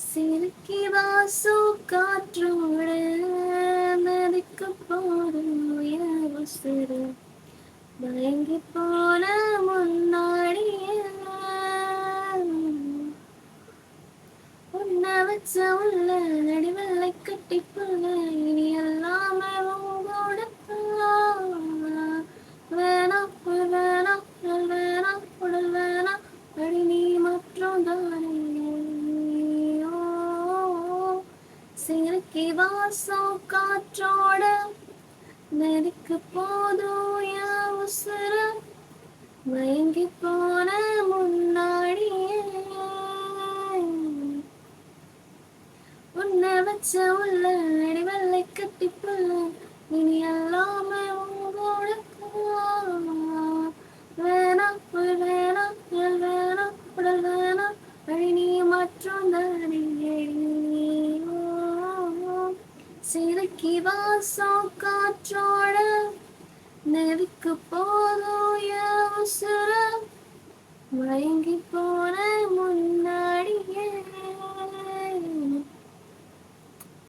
சிறுக்கி வாசு காற்றோட நதிக்கு போடும் உயர்வு மயங்கி போன முன்னாடியே உன்னை வச்ச உள்ள நடிவெல்லை கட்டி புள்ள இனி எல்லாமே உங்களோட வேணாம் வேணாம் வேணாம் உடல் வேணாம் அடி நீ மற்றும் தானே சிறுக்கி வாசம் காற்றோட நெருக்கு போதும் என் உசுரு மயங்கி போன முன்னாடியே உன்னை வச்ச உள்ள அடிவெல்லை கட்டி புள்ள இனி எல்லாமே உங்களோட வேணாம் வேணாம் வேணாம் உடல் வேணாம் அடி நீ மற்றும் தானே சிறுக்கி வாசம் காற்றோட நெருக்கு போதும் என் உசுரு மயங்கி போன